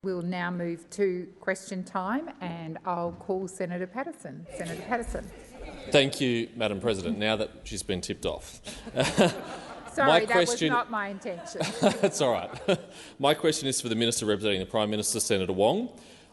We'll now move to question time, and I'll call Senator Patterson. Senator Patterson. Thank you, Madam President, now that she's been tipped off. Sorry, that was not my intention. That's all right. My question is for the Minister representing the Prime Minister, Senator Wong.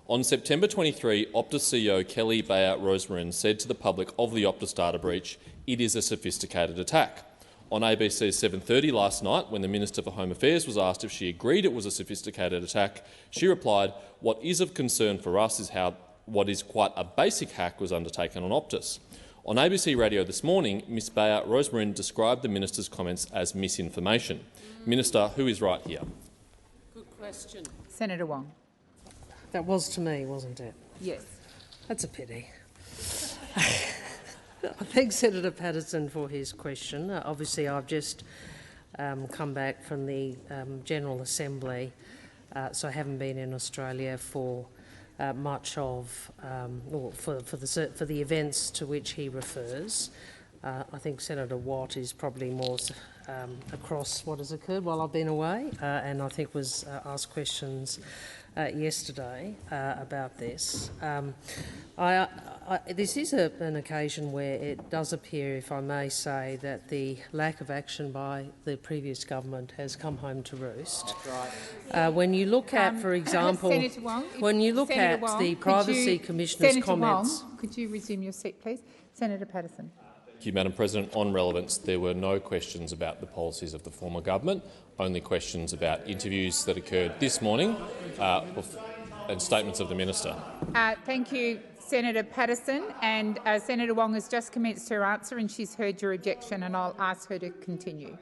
On September 23, Optus CEO Kelly Bayard Rosmarin said to the public of the Optus data breach, "It is a sophisticated attack." On ABC's 7:30 last night, when the Minister for Home Affairs was asked if she agreed it was a sophisticated attack, she replied, "What is of concern for us is how what is quite a basic hack was undertaken on Optus." On ABC Radio this morning, Ms Bayard Rosmarin described the Minister's comments as misinformation. Minister, who is right here? Good question. Senator Wong. That was to me, wasn't it? Yes. That's a pity. I thank Senator Patterson for his question. Obviously, I've just come back from the General Assembly, so I haven't been in Australia for much of, or for the events to which he refers. I think Senator Watt is probably more across what has occurred while I've been away, and I think was asked questions yesterday about this. This is an occasion where it does appear, if I may say, that the lack of action by the previous government has come home to roost. Right. When you look at, for example, Wong, when you look at the Privacy Commissioner's comments— Wong, could you resume your seat, please? Senator Patterson. Thank you, Madam President. On relevance, there were no questions about the policies of the former government, only questions about interviews that occurred this morning and statements of the Minister. Thank you, Senator Patterson. And Senator Wong has just commenced her answer, and she's heard your objection, and I'll ask her to continue.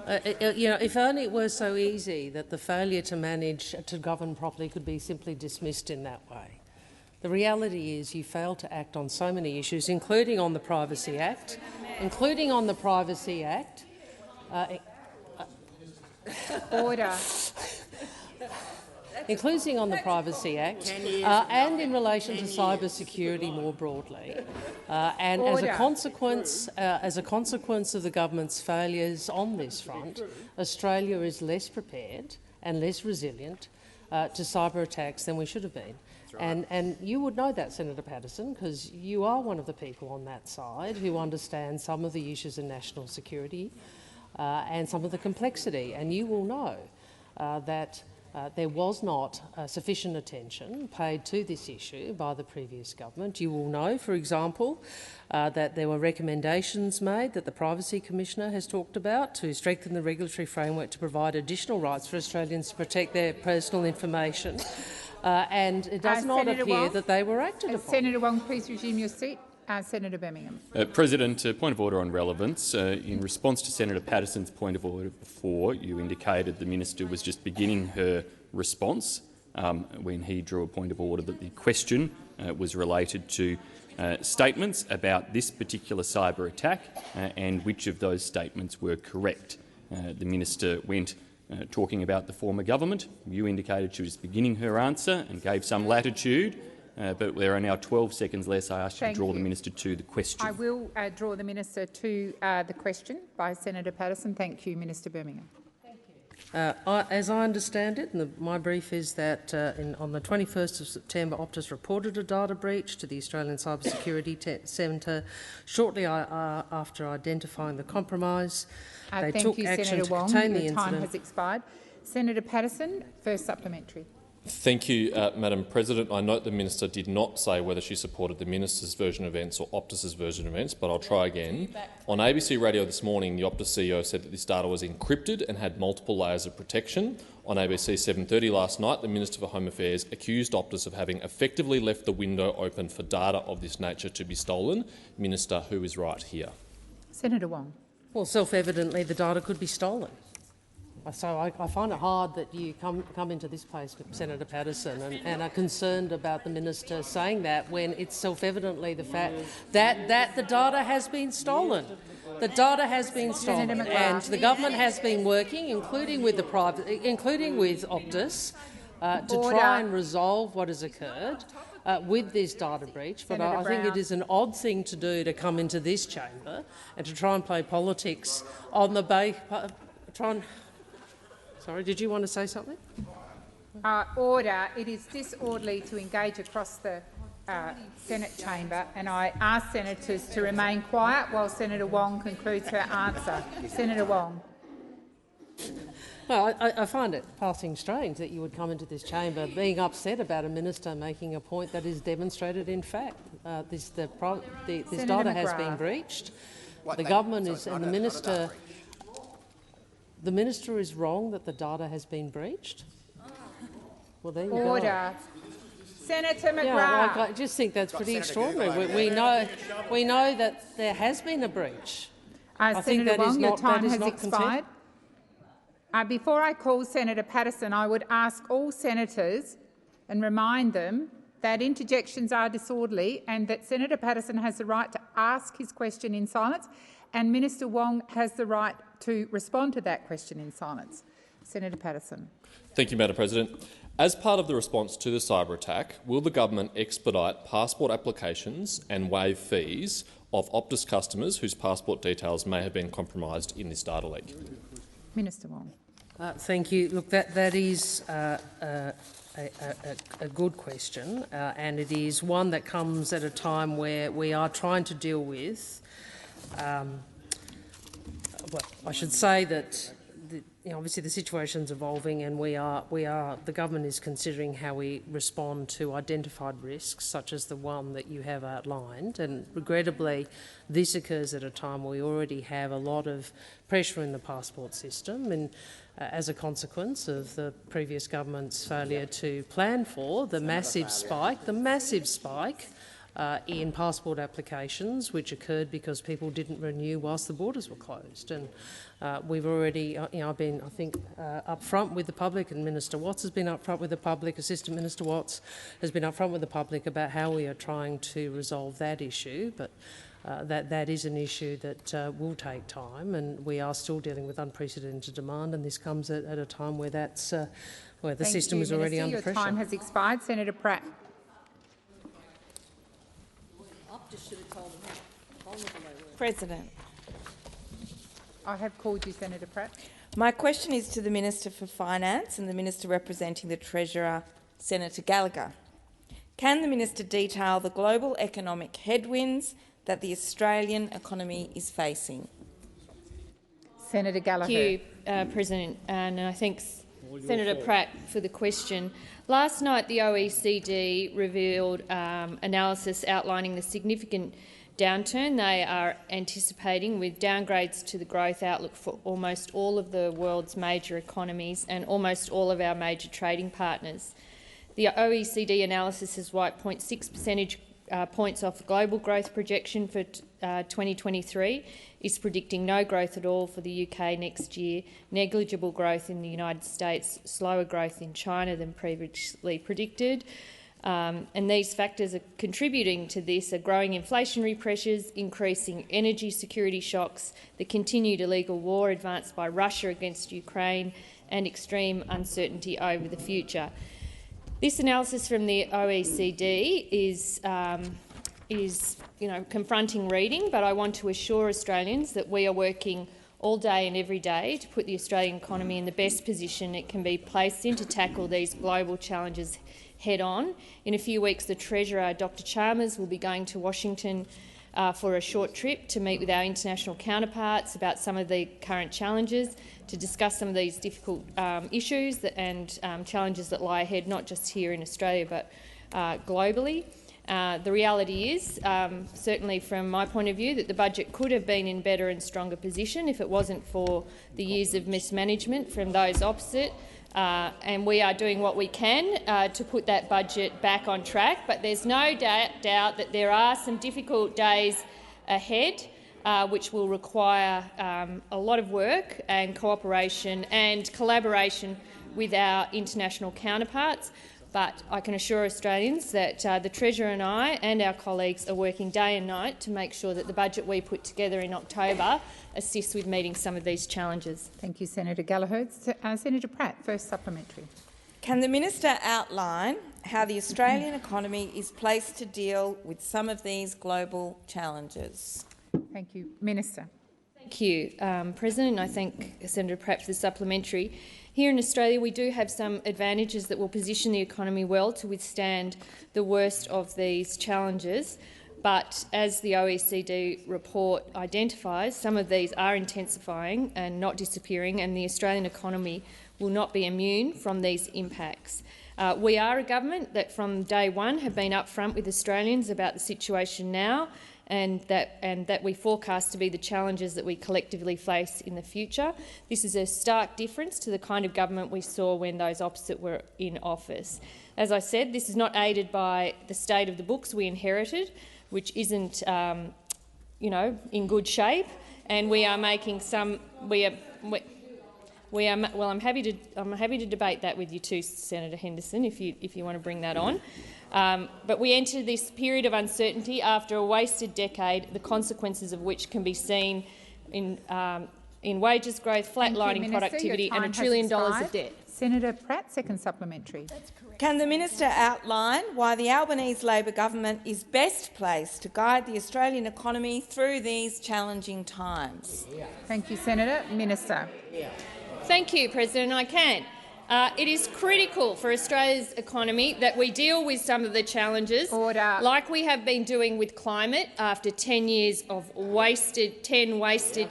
If only it were so easy that the failure to manage to govern properly could be simply dismissed in that way. The reality is you failed to act on so many issues, including on the Privacy Act, Order. Including on the Privacy Act, and in relation to cyber security more broadly. And as a consequence of the government's failures on this front, Australia is less prepared and less resilient to cyber attacks than we should have been. Right. And you would know that, Senator Patterson, because you are one of the people on that side who understand some of the issues of national security and some of the complexity. And you will know that there was not sufficient attention paid to this issue by the previous government. You will know, for example, that there were recommendations made that the Privacy Commissioner has talked about to strengthen the regulatory framework to provide additional rights for Australians to protect their personal information. And it does not Senator appear Wong, that they were acted upon. Senator Wong, please resume your seat. Senator Birmingham. President, point of order on relevance. In response to Senator Patterson's point of order before, you indicated the minister was just beginning her response when he drew a point of order that the question was related to statements about this particular cyber attack and which of those statements were correct. The minister went talking about the former government. You indicated she was beginning her answer and gave some latitude. But there are now 12 seconds less. I ask you to draw the minister to the question. I will draw the minister to the question by Senator Patterson. Thank you, Minister Birmingham. Thank you. As I understand it, my brief is that on the 21st of September, Optus reported a data breach to the Australian Cyber Security Centre. Shortly after identifying the compromise, they took action to contain the incident. Your time has expired. Senator Patterson, first supplementary. Thank you, Madam President. I note the minister did not say whether she supported the minister's version of events or Optus's version of events, but I'll try again. On ABC Radio this morning, the Optus CEO said that this data was encrypted and had multiple layers of protection. On ABC 7:30 last night, the Minister for Home Affairs accused Optus of having effectively left the window open for data of this nature to be stolen. Minister, who is right here? Senator Wong. Well, self-evidently, the data could be stolen. So I find it hard that you come into this place, Senator Patterson, and are concerned about the minister saying that when it's self-evidently the fact that the data has been stolen. The data has been stolen, and the government has been working, including with Optus, to try and resolve what has occurred with this data breach. But I think it is an odd thing to do to come into this chamber and to try and play politics on the Sorry, did you want to say something? Order. It is disorderly to engage across the Senate chamber, and I ask senators to remain quiet while Senator Wong concludes her answer. Senator Wong. Well, I find it passing strange that you would come into this chamber being upset about a minister making a point that is demonstrated in fact. This data has been breached. The government is, and the minister is wrong that the data has been breached. Well, there you go. Order. Senator McGrath. Yeah, I just think that's pretty extraordinary. We know that there has been a breach. Senator Wong, your time has expired. Before I call Senator Patterson, I would ask all senators and remind them that interjections are disorderly and that Senator Patterson has the right to ask his question in silence and Minister Wong has the right to respond to that question in silence. Senator Patterson. Thank you, Madam President. As part of the response to the cyber attack, will the government expedite passport applications and waive fees of Optus customers whose passport details may have been compromised in this data leak? Minister Wong. Thank you. Look, that is a good question, and it is one that comes at a time where we are trying to deal with. Well, I should say that obviously the situation is evolving, and the government is considering how we respond to identified risks, such as the one that you have outlined. And regrettably, this occurs at a time where we already have a lot of pressure in the passport system, and as a consequence of the previous government's failure to plan for the massive spike in passport applications, which occurred because people didn't renew whilst the borders were closed. And we've already, I've been, I think, upfront with the public, and Minister Watts has been upfront with the public, Assistant Minister Watts has been upfront with the public about how we are trying to resolve that issue. But that is an issue that will take time, and we are still dealing with unprecedented demand, and this comes at a time where that's where the system is already under pressure. Your time has expired. Senator Pratt. President. I have called you, Senator Pratt. My question is to the Minister for Finance and the Minister representing the Treasurer, Senator Gallagher. Can the Minister detail the global economic headwinds that the Australian economy is facing? Senator Gallagher. Thank you, President, and I thank Senator Pratt for the question. Last night, the OECD revealed analysis outlining the significant downturn they are anticipating, with downgrades to the growth outlook for almost all of the world's major economies and almost all of our major trading partners. The OECD analysis has wiped 0.6 percentage points off the global growth projection for 2023, is predicting no growth at all for the UK next year, negligible growth in the United States, slower growth in China than previously predicted. And these factors are contributing to this are growing inflationary pressures, increasing energy security shocks, the continued illegal war advanced by Russia against Ukraine, and extreme uncertainty over the future. This analysis from the OECD is confronting reading, but I want to assure Australians that we are working all day and every day to put the Australian economy in the best position it can be placed in to tackle these global challenges head-on. In a few weeks, the Treasurer, Dr Chalmers, will be going to Washington for a short trip to meet with our international counterparts about some of the current challenges, to discuss some of these difficult issues and challenges that lie ahead, not just here in Australia but globally. The reality is, certainly from my point of view, that the budget could have been in better and stronger position if it wasn't for the years of mismanagement from those opposite. And we are doing what we can to put that budget back on track. But there's no doubt that there are some difficult days ahead, which will require a lot of work and cooperation and collaboration with our international counterparts. But I can assure Australians that the Treasurer and I and our colleagues are working day and night to make sure that the budget we put together in October assists with meeting some of these challenges. Thank you, Senator Gallagher. Senator Pratt, first supplementary. Can the Minister outline how the Australian economy is placed to deal with some of these global challenges? Thank you. Minister. Thank you, President. I thank Senator Pratt for the supplementary. Here in Australia, we do have some advantages that will position the economy well to withstand the worst of these challenges. But as the OECD report identifies, some of these are intensifying and not disappearing, and the Australian economy will not be immune from these impacts. We are a government that from day one have been upfront with Australians about the situation now, and that we forecast to be the challenges that we collectively face in the future. This is a stark difference to the kind of government we saw when those opposite were in office. As I said, this is not aided by the state of the books we inherited, which isn't, in good shape, and we are making some. Well, I'm happy to debate that with you too, Senator Henderson, if you want to bring that on. But we enter this period of uncertainty after a wasted decade, the consequences of which can be seen in wages growth, flatlining productivity and $1 trillion of debt. Senator Pratt, second supplementary. Can the minister outline why the Albanese Labor government is best placed to guide the Australian economy through these challenging times? Thank you, Senator. Minister. Thank you, President. I can. It is critical for Australia's economy that we deal with some of the challenges, like we have been doing with climate after 10 years of wasted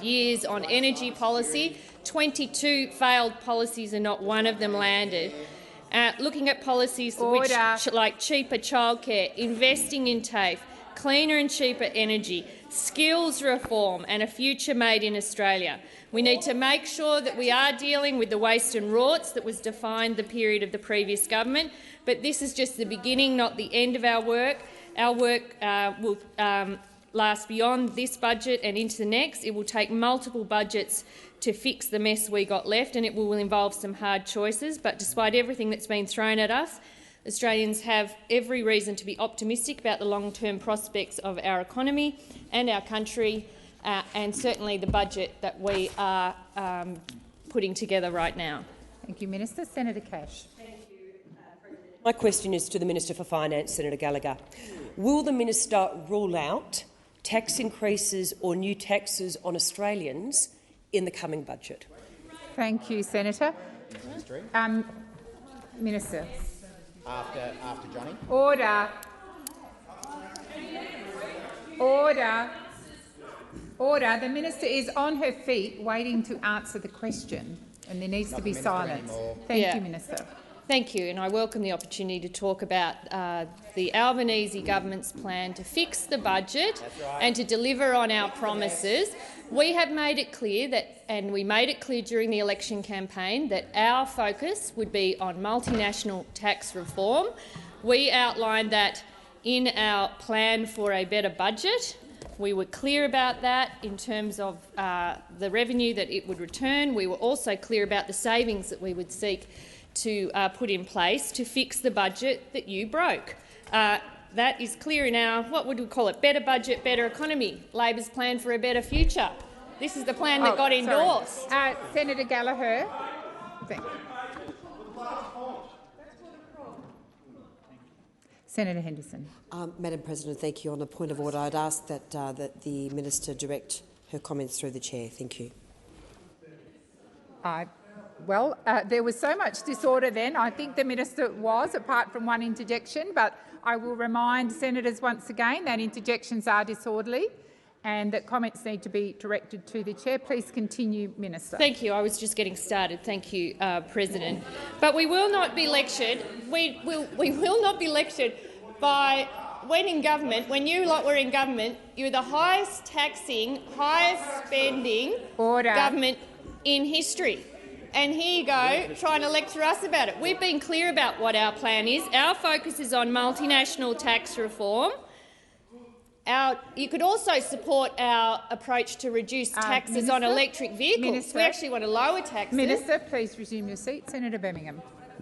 years on energy policy. 22 failed policies and not one of them landed. Looking at policies like cheaper childcare, investing in TAFE, cleaner and cheaper energy, skills reform and a future made in Australia. We need to make sure that we are dealing with the waste and rorts that was defined the period of the previous government, but this is just the beginning, not the end of our work. Our work will last beyond this budget and into the next. It will take multiple budgets to fix the mess we got left, and it will involve some hard choices. But despite everything that's been thrown at us, Australians have every reason to be optimistic about the long-term prospects of our economy and our country, and certainly the budget that we are putting together right now. Thank you, Minister. Senator Cash. My question is to the Minister for Finance, Senator Gallagher. Will the minister rule out tax increases or new taxes on Australians in the coming budget? Thank you, Senator. Minister. After Johnny. Order. Order. Order. The minister is on her feet waiting to answer the question, and there needs to be silence. Thank you, Minister. Thank you, and I welcome the opportunity to talk about the Albanese government's plan to fix the budget and to deliver on our promises. We have made it clear that, and we made it clear during the election campaign, that our focus would be on multinational tax reform. We outlined that in our plan for a better budget. We were clear about that in terms of the revenue that it would return. We were also clear about the savings that we would seek to put in place to fix the budget that you broke. That is clear in our, what would we call it, better budget, better economy, Labor's plan for a better future. This is the plan that got endorsed. Senator Gallagher. Senator Henderson. Madam President, thank you. On a point of order, I'd ask that the minister direct her comments through the chair. Thank you. Well, there was so much disorder then. I think the minister was, apart from one interjection, but I will remind senators once again that interjections are disorderly and that comments need to be directed to the chair. Please continue, Minister. Thank you. I was just getting started. Thank you, President. But we will not be lectured. We will not be lectured by when in government. When you lot were in government, you're the highest taxing, highest spending government in history. And here you go, trying to lecture us about it. We've been clear about what our plan is. Our focus is on multinational tax reform. You could also support our approach to reduce taxes on electric vehicles. Minister, we actually want to lower taxes. Minister, please resume your seat. Senator Birmingham.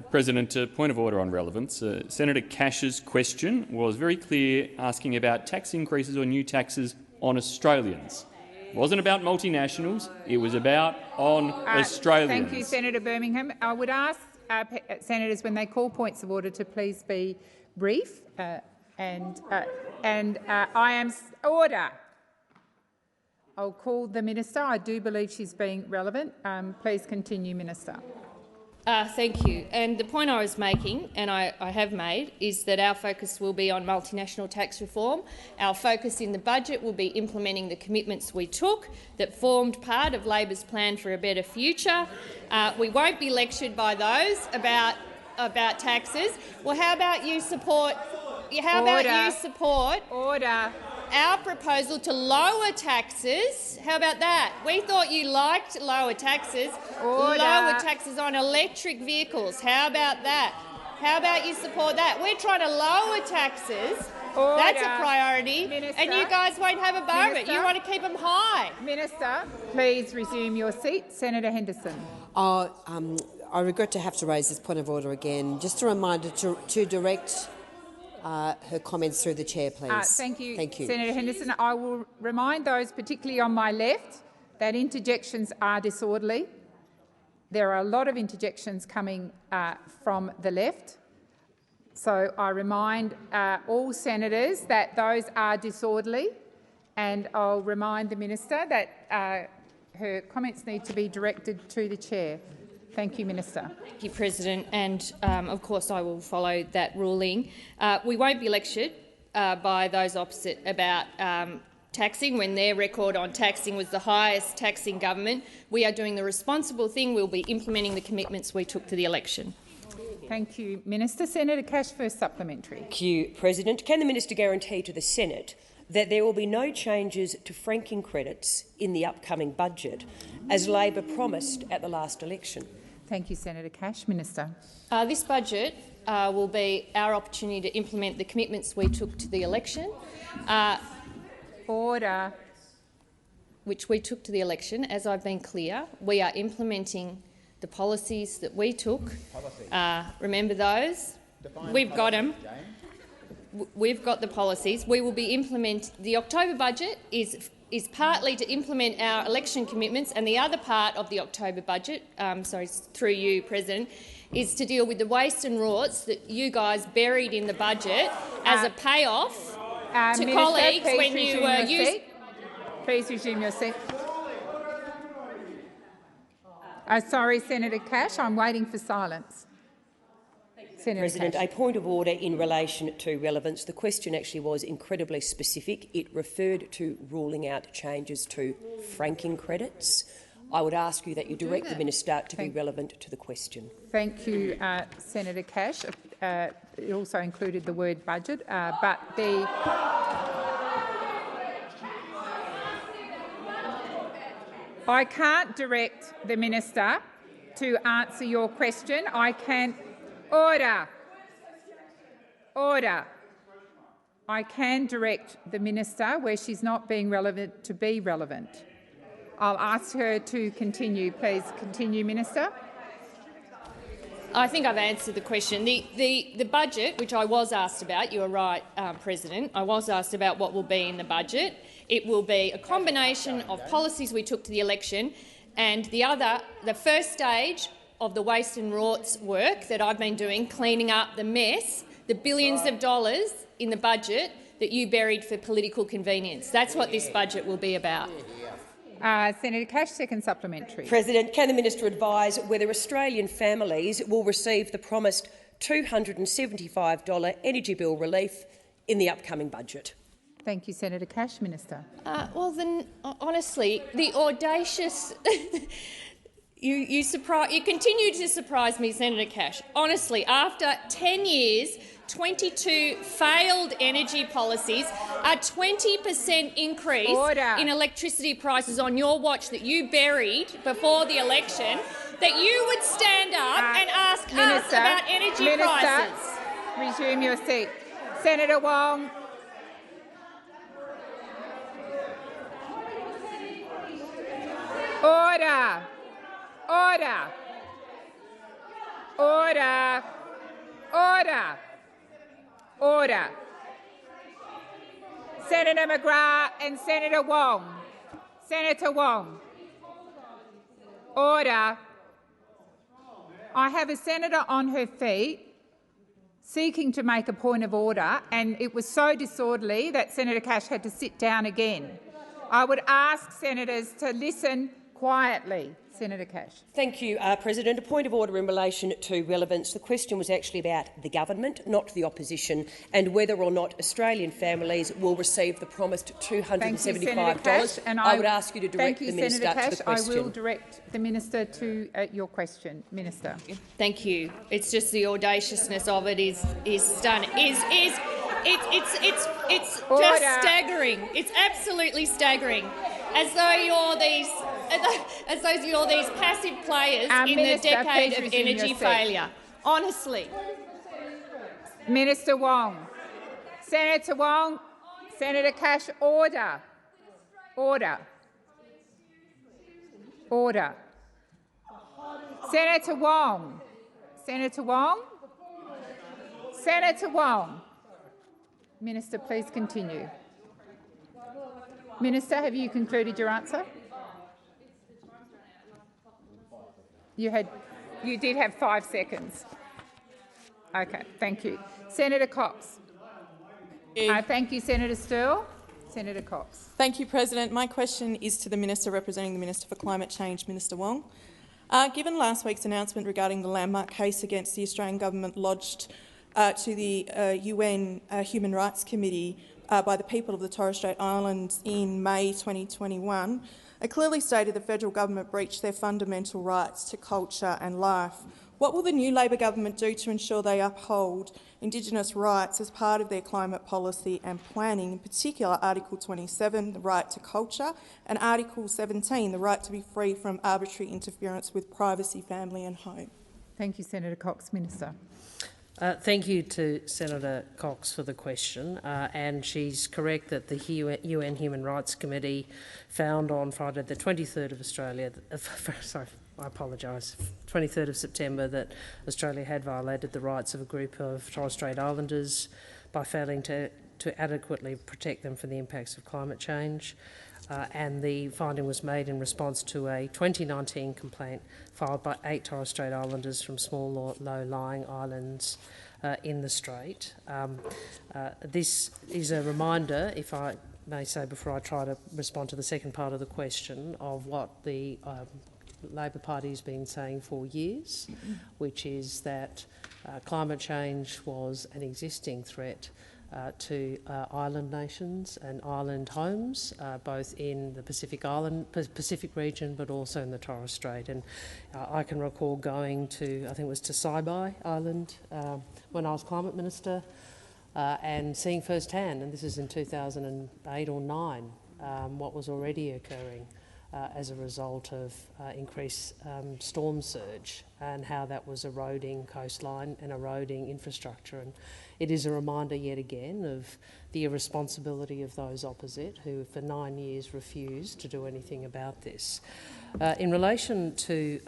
President, point of order on relevance. Senator Cash's question was very clear, asking about tax increases or new taxes on Australians. It wasn't about multinationals, it was about on Australians. Thank you, Senator Birmingham. I would ask senators, when they call points of order, to please be brief. Order. I'll call the minister. I do believe she's being relevant. Please continue, Minister. Thank you. And the point I was making, and I have made, is that our focus will be on multinational tax reform. Our focus in the budget will be implementing the commitments we took that formed part of Labor's plan for a better future. We won't be lectured by those about taxes. Well, how about you support? Order. Our proposal to lower taxes. How about that? We thought you liked lower taxes. Order. Lower taxes on electric vehicles. How about that? How about you support that? We're trying to lower taxes. Order. That's a priority. Minister. And you guys won't have a bar of it. You want to keep them high. Minister, please resume your seat. Senator Henderson. I regret to have to raise this point of order again. Just a reminder to direct her comments through the chair, please. Thank you, Thank you. Senator Henderson. I will remind those, particularly on my left, that interjections are disorderly. There are a lot of interjections coming from the left. So I remind all senators that those are disorderly, and I'll remind the minister that her comments need to be directed to the chair. Thank you, Minister. Thank you, President, and of course I will follow that ruling. We won't be lectured by those opposite about taxing when their record on taxing was the highest taxing government. We are doing the responsible thing. We'll be implementing the commitments we took to the election. Thank you, Minister. Senator Cash, first supplementary. Thank you, President. Can the minister guarantee to the Senate that there will be no changes to franking credits in the upcoming budget, as Labor promised at the last election? Thank you, Senator Cash. Minister. This budget will be our opportunity to implement the commitments we took to the election. Order. Which we took to the election. As I've been clear, we are implementing the policies that we took. Remember those? We've got them. We've got the policies. We will be implementing the October budget is partly to implement our election commitments, and the other part of the October budget, through you, President, is to deal with the waste and rorts that you guys buried in the budget as a payoff to Minister, colleagues when you used. Please resume your seat. Sorry, Senator Cash, I'm waiting for silence. Senator President, Cash. a point of order in relation to relevance. The question actually was incredibly specific. It referred to ruling out changes to franking credits. I would ask you that you direct the minister to be relevant to the question. Thank you, Senator Cash. It also included the word budget, but the I can't direct the minister to answer your question. I can order. I can direct the minister where she's not being relevant to be relevant. I'll ask her to continue. Please continue, Minister. I think I've answered the question. The budget, which I was asked about, you are right, President, I was asked about what will be in the budget. It will be a combination of policies we took to the election and the first stage of the waste and rorts work that I've been doing, cleaning up the mess, the billions of dollars in the budget that you buried for political convenience. That's what this budget will be about. Senator Cash, second supplementary. President, can the minister advise whether Australian families will receive the promised $275 energy bill relief in the upcoming budget? Thank you, Senator Cash. Minister. Well, then, honestly, the audacious you continue to surprise me, Senator Cash. Honestly, after 10 years, 22 failed energy policies, a 20% increase in electricity prices on your watch that you buried before the election, that you would stand up and ask us about energy prices. Resume your seat. Senator Wong. Order. Senator McGrath and Senator Wong. Senator Wong. Order. I have a senator on her feet seeking to make a point of order, and it was so disorderly that Senator Cash had to sit down again. I would ask senators to listen quietly. Senator Cash. Thank you, President. A point of order in relation to relevance. The question was actually about the government, not the opposition, and whether or not Australian families will receive the promised $275. And I would ask you to direct the Minister to the question. I will direct the Minister to your question. Minister. Thank you. It's just the audaciousness of it is stunning. It's just staggering. It's absolutely staggering. As though you're these passive players in the decade of energy failure. Honestly. Minister Wong. Senator Wong. Senator Cash, order. Order. Order. Senator Wong. Senator Wong. Senator Wong. Minister, please continue. Minister, have you concluded your answer? You did have 5 seconds. Okay, thank you. Senator Cox. Thank you, Senator Sterle. Senator Cox. Thank you, President. My question is to the Minister representing the Minister for Climate Change, Minister Wong. Given last week's announcement regarding the landmark case against the Australian government lodged to the UN Human Rights Committee by the people of the Torres Strait Islands in May 2021, it clearly stated the federal government breached their fundamental rights to culture and life. What will the new Labor government do to ensure they uphold Indigenous rights as part of their climate policy and planning, in particular Article 27, the right to culture, and Article 17, the right to be free from arbitrary interference with privacy, family and home? Thank you, Senator Cox. Minister. Thank you to Senator Cox for the question, and she's correct that the UN Human Rights Committee found on Friday the 23rd of 23rd of September that Australia had violated the rights of a group of Torres Strait Islanders by failing to adequately protect them from the impacts of climate change. And the finding was made in response to a 2019 complaint filed by 8 Torres Strait Islanders from small, low-lying islands in the Strait. This is a reminder, if I may say before I try to respond to the second part of the question, of what the Labor Party has been saying for years, which is that climate change was an existing threat to island nations and island homes, both in the Pacific region, but also in the Torres Strait. And I can recall going to, I think it was to Saibai Island when I was Climate Minister, and seeing firsthand, and this is in 2008 or 9, what was already occurring as a result of increased storm surge and how that was eroding coastline and eroding infrastructure. And it is a reminder yet again of the irresponsibility of those opposite who for 9 years refused to do anything about this. In relation to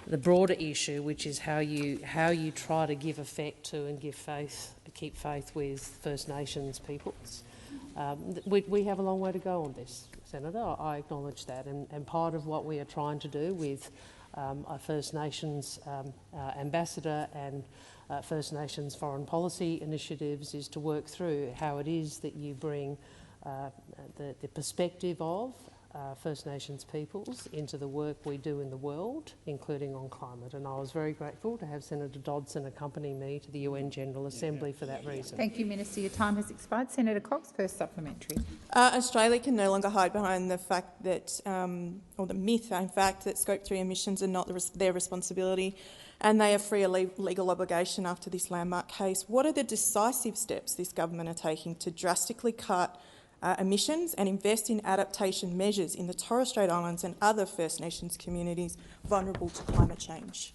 the broader issue, which is how you try to give effect to and keep faith with First Nations peoples, we have a long way to go on this, Senator. I acknowledge that, and part of what we are trying to do with a First Nations ambassador and First Nations foreign policy initiatives is to work through how it is that you bring the perspective of First Nations peoples into the work we do in the world, including on climate. And I was very grateful to have Senator Dodson accompany me to the UN General Assembly for that reason. Thank you, Minister. Your time has expired. Senator Cox, first supplementary. Australia can no longer hide behind the fact that, or the myth, in fact, that Scope 3 emissions are not their responsibility and they are free of legal obligation after this landmark case. What are the decisive steps this government are taking to drastically cut emissions and invest in adaptation measures in the Torres Strait Islands and other First Nations communities vulnerable to climate change?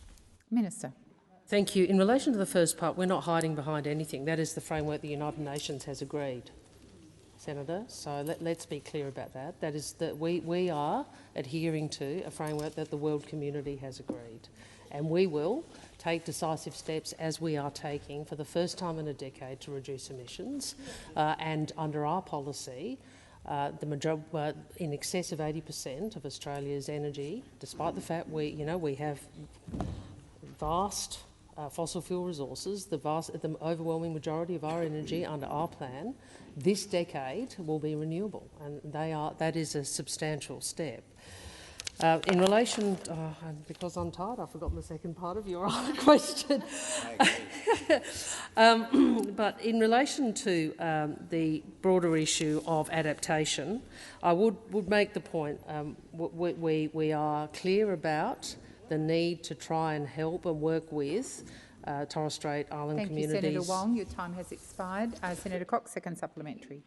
Minister. Thank you. In relation to the first part, we're not hiding behind anything. That is the framework the United Nations has agreed, Senator. So let's be clear about that. That is that we are adhering to a framework that the world community has agreed. And we will take decisive steps, as we are taking for the first time in a decade, to reduce emissions. And under our policy, in excess of 80% of Australia's energy, despite the fact we have vast fossil fuel resources, the overwhelming majority of our energy under our plan this decade will be renewable, and that is a substantial step. In relation, because I'm tired, I've forgotten the second part of your other question. But in relation to the broader issue of adaptation, I would make the point we are clear about the need to try and help and work with Torres Strait Island communities. Thank you, Senator Wong. Your time has expired. Senator Cox, second supplementary.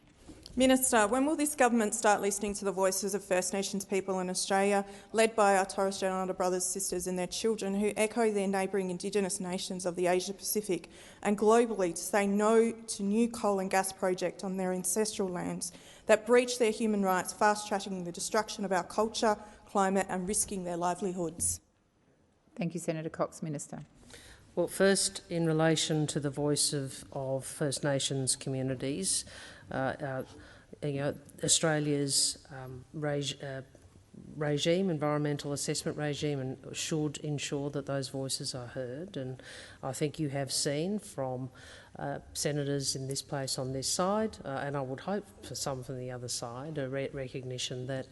Minister, when will this government start listening to the voices of First Nations people in Australia, led by our Torres Strait Islander brothers, sisters and their children, who echo their neighbouring Indigenous nations of the Asia-Pacific, and globally to say no to new coal and gas projects on their ancestral lands that breach their human rights, fast-tracking the destruction of our culture, climate and risking their livelihoods? Thank you, Senator Cox. Minister. Well, first, in relation to the voice of First Nations communities, Australia's regime, environmental assessment regime, and should ensure that those voices are heard. And I think you have seen from senators in this place on this side, and I would hope for some from the other side, a recognition that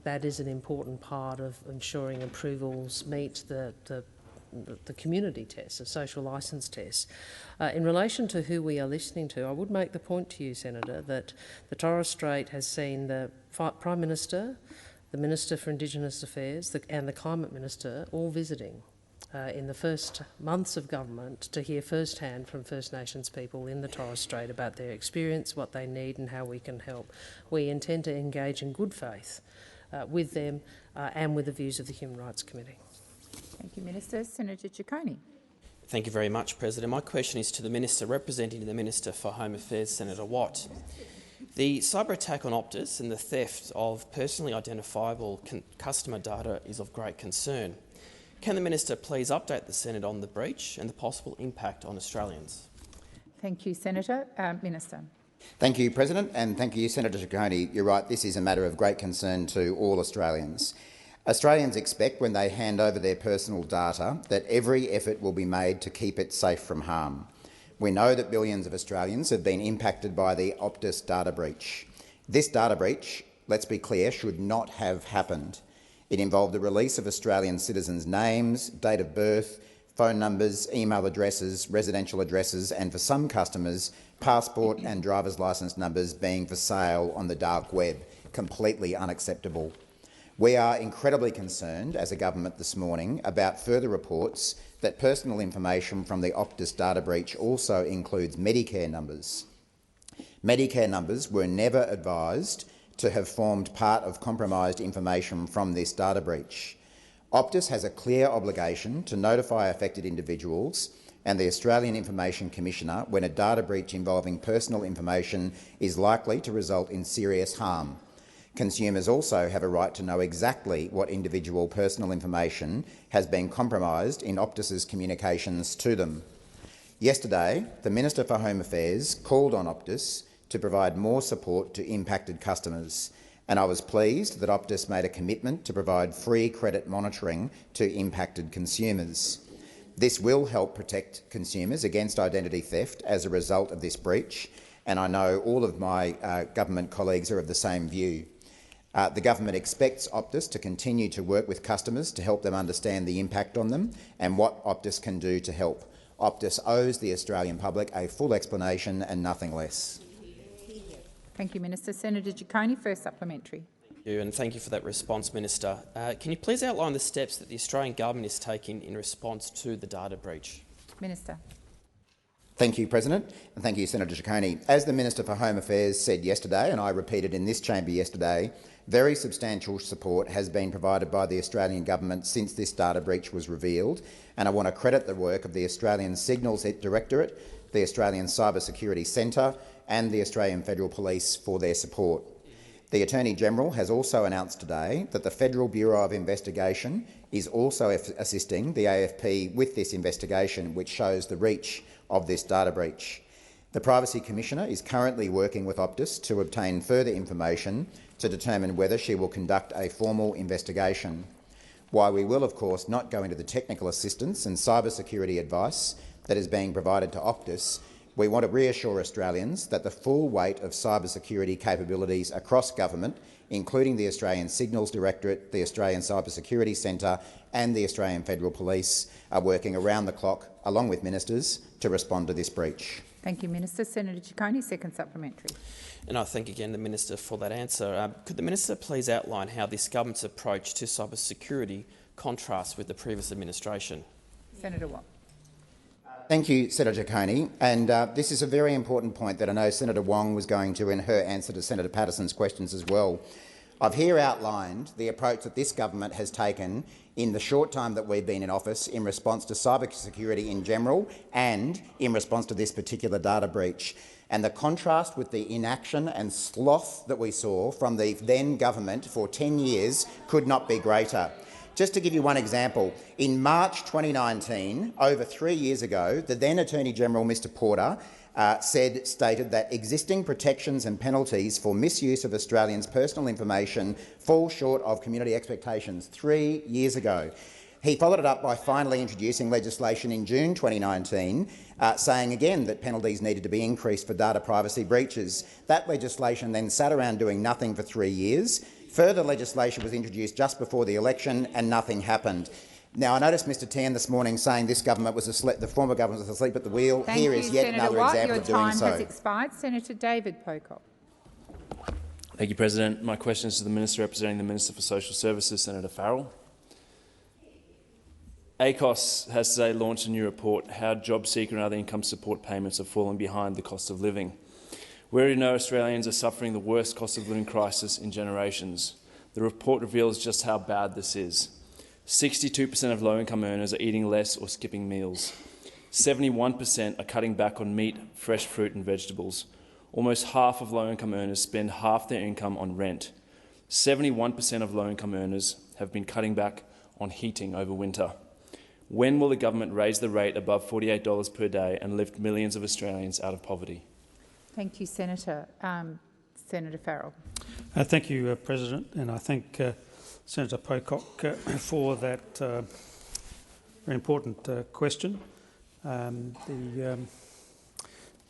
that is an important part of ensuring approvals meet the community test, the social licence test. In relation to who we are listening to, I would make the point to you, Senator, that the Torres Strait has seen the Prime Minister, the Minister for Indigenous Affairs and the Climate Minister all visiting in the first months of government to hear firsthand from First Nations people in the Torres Strait about their experience, what they need and how we can help. We intend to engage in good faith with them and with the views of the Human Rights Committee. Thank you, Minister. Senator Ciccone. Thank you very much, President. My question is to the Minister representing the Minister for Home Affairs, Senator Watt. The cyber attack on Optus and the theft of personally identifiable customer data is of great concern. Can the Minister please update the Senate on the breach and the possible impact on Australians? Thank you, Senator. Minister. Thank you, President, and thank you, Senator Ciccone. You're right, this is a matter of great concern to all Australians. Australians expect, when they hand over their personal data, that every effort will be made to keep it safe from harm. We know that billions of Australians have been impacted by the Optus data breach. This data breach, let's be clear, should not have happened. It involved the release of Australian citizens' names, date of birth, phone numbers, email addresses, residential addresses and, for some customers, passport and driver's licence numbers being for sale on the dark web. Completely unacceptable. We are incredibly concerned as a government this morning about further reports that personal information from the Optus data breach also includes Medicare numbers. Medicare numbers were never advised to have formed part of compromised information from this data breach. Optus has a clear obligation to notify affected individuals and the Australian Information Commissioner when a data breach involving personal information is likely to result in serious harm. Consumers also have a right to know exactly what individual personal information has been compromised in Optus's communications to them. Yesterday, the Minister for Home Affairs called on Optus to provide more support to impacted customers, and I was pleased that Optus made a commitment to provide free credit monitoring to impacted consumers. This will help protect consumers against identity theft as a result of this breach, and I know all of my government colleagues are of the same view. The government expects Optus to continue to work with customers to help them understand the impact on them and what Optus can do to help. Optus owes the Australian public a full explanation and nothing less. Thank you, Minister. Senator Ciccone, first supplementary. Thank you, and thank you for that response, Minister. Can you please outline the steps that the Australian government is taking in response to the data breach? Minister. Thank you, President, and thank you, Senator Ciccone. As the Minister for Home Affairs said yesterday, and I repeated in this chamber yesterday, very substantial support has been provided by the Australian government since this data breach was revealed, and I want to credit the work of the Australian Signals Directorate, the Australian Cyber Security Centre and the Australian Federal Police for their support. The Attorney-General has also announced today that the Federal Bureau of Investigation is also assisting the AFP with this investigation, which shows the reach of this data breach. The Privacy Commissioner is currently working with Optus to obtain further information to determine whether she will conduct a formal investigation. While we will, of course, not go into the technical assistance and cybersecurity advice that is being provided to Optus, we want to reassure Australians that the full weight of cybersecurity capabilities across government, including the Australian Signals Directorate, the Australian Cybersecurity Centre and the Australian Federal Police, are working around the clock, along with ministers, to respond to this breach. Thank you, Minister. Senator Ciccone, second supplementary. And I thank again the Minister for that answer. Could the Minister please outline how this government's approach to cybersecurity contrasts with the previous administration? Senator Watt. Thank you, Senator Ciccone. And this is a very important point that I know Senator Wong was going to in her answer to Senator Patterson's questions as well. I've here outlined the approach that this government has taken in the short time that we've been in office in response to cybersecurity in general and in response to this particular data breach. And the contrast with the inaction and sloth that we saw from the then government for 10 years could not be greater. Just to give you one example, in March 2019, over 3 years ago, the then Attorney-General, Mr Porter, stated that existing protections and penalties for misuse of Australians' personal information fall short of community expectations 3 years ago. He followed it up by finally introducing legislation in June 2019, saying again that penalties needed to be increased for data privacy breaches. That legislation then sat around doing nothing for 3 years. Further legislation was introduced just before the election and nothing happened. Now, I noticed Mr Tan this morning saying this government was asleep, the former government was asleep at the wheel. Here is yet another example of doing so. Your time has expired. Senator David Pocock. Thank you, President. My question is to the Minister representing the Minister for Social Services, Senator Farrell. ACOS has today launched a new report, How Job Seeker and Other Income Support Payments Have Fallen Behind the Cost of Living. We already know Australians are suffering the worst cost of living crisis in generations. The report reveals just how bad this is. 62% of low-income earners are eating less or skipping meals. 71% are cutting back on meat, fresh fruit and vegetables. Almost half of low-income earners spend half their income on rent. 71% of low-income earners have been cutting back on heating over winter. When will the government raise the rate above $48 per day and lift millions of Australians out of poverty? Thank you, Senator. Senator Farrell. Thank you, President, and I thank Senator Pocock for that very important question. The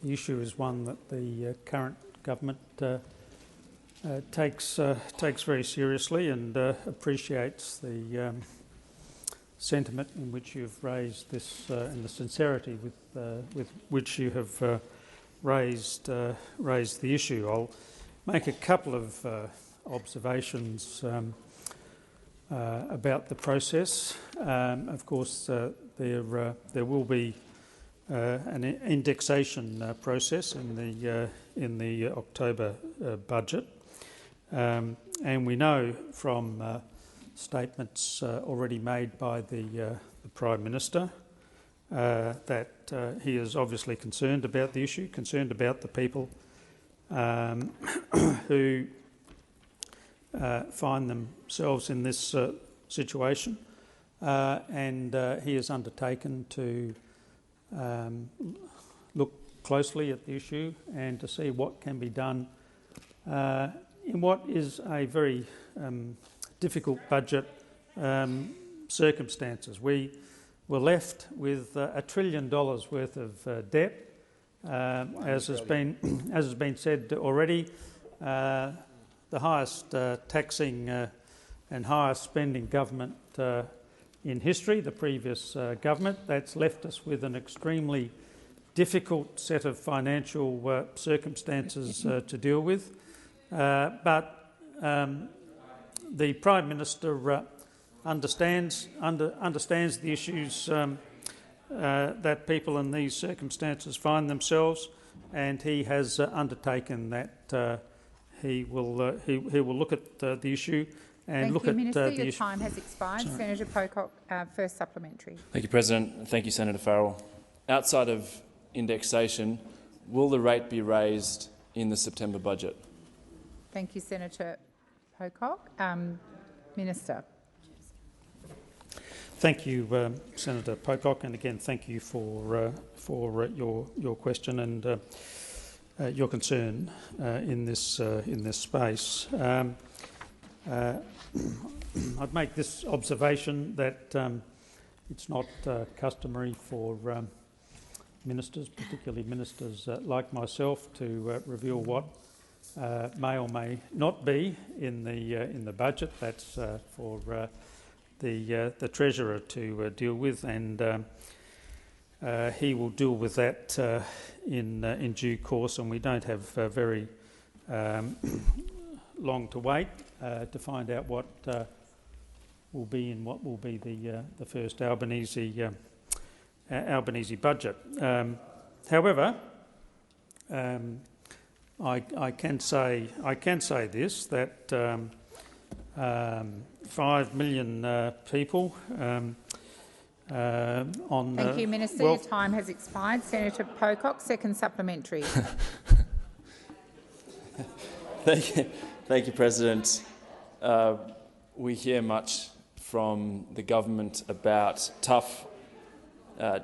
issue is one that the current government takes very seriously and appreciates the sentiment in which you've raised this and the sincerity with which you have raised the issue. I'll make a couple of observations about the process. Of course, there will be an indexation process in the October budget, and we know from statements already made by the Prime Minister that he is obviously concerned about the issue, concerned about the people who find themselves in this situation, and he has undertaken to look closely at the issue and to see what can be done in what is a very difficult budget circumstances. We were left with $1 trillion worth of debt, as has been said already. The highest taxing and highest spending government in history, the previous government. That's left us with an extremely difficult set of financial circumstances to deal with. But the Prime Minister understands the issues that people in these circumstances find themselves, and he has undertaken that he will look at the issue and look at the issue. Thank you, Minister. Your time has expired. Sorry. Senator Pocock, first supplementary. Thank you, President. Thank you, Senator Farrell. Outside of indexation, will the rate be raised in the September budget? Thank you, Senator Pocock. Minister. Thank you, Senator Pocock, and again, thank you for your question and your concern in this space. I'd make this observation that it's not customary for ministers, particularly ministers like myself, to reveal what may or may not be in the budget. That's for the Treasurer to deal with, and he will deal with that in due course. And we don't have very long to wait to find out what will be in what will be the first Albanese budget. However, I can say this, that 5 million people on. Thank you, Minister. Your time has expired. Senator Pocock, second supplementary. Thank you, President. We hear much from the government about tough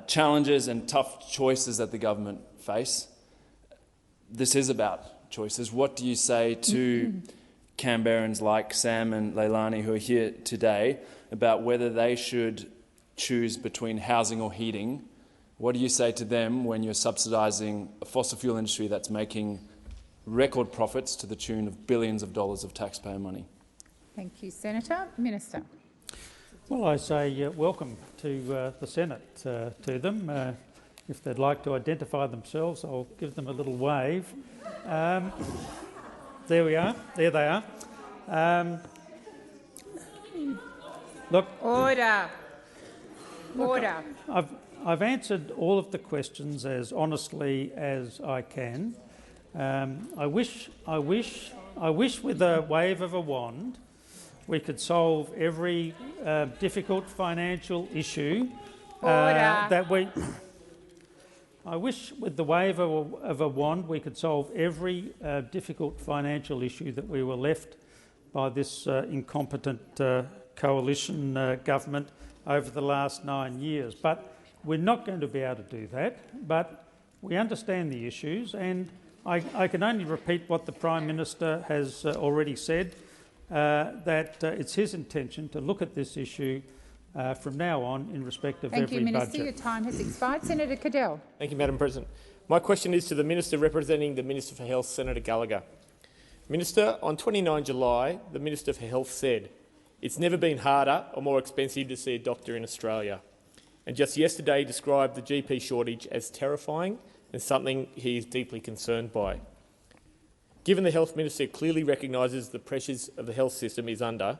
challenges and tough choices that the government face. This is about choices. What do you say to Canberrans like Sam and Leilani who are here today about whether they should choose between housing or heating? What do you say to them when you're subsidising a fossil fuel industry that's making record profits to the tune of billions of dollars of taxpayer money? Thank you, Senator. Minister. Well, I say welcome to the Senate to them. If they'd like to identify themselves, I'll give them a little wave. There we are. There they are. Look. Order. Order. I've answered all of the questions as honestly as I can. I wish with a wave of a wand we could solve every difficult financial issue that we. I wish with the wave of a wand we could solve every difficult financial issue that we were left by this incompetent coalition government over the last 9 years. But we're not going to be able to do that. But we understand the issues, and I can only repeat what the Prime Minister has already said, that it's his intention to look at this issue from now on in respect of every budget. Thank you, Minister. Your time has expired. Senator Cadell. Thank you, Madam President. My question is to the Minister representing the Minister for Health, Senator Gallagher. Minister, on 29 July, the Minister for Health said, "It's never been harder or more expensive to see a doctor in Australia." And just yesterday described the GP shortage as terrifying and something he is deeply concerned by. Given the Health Minister clearly recognises the pressures of the health system is under,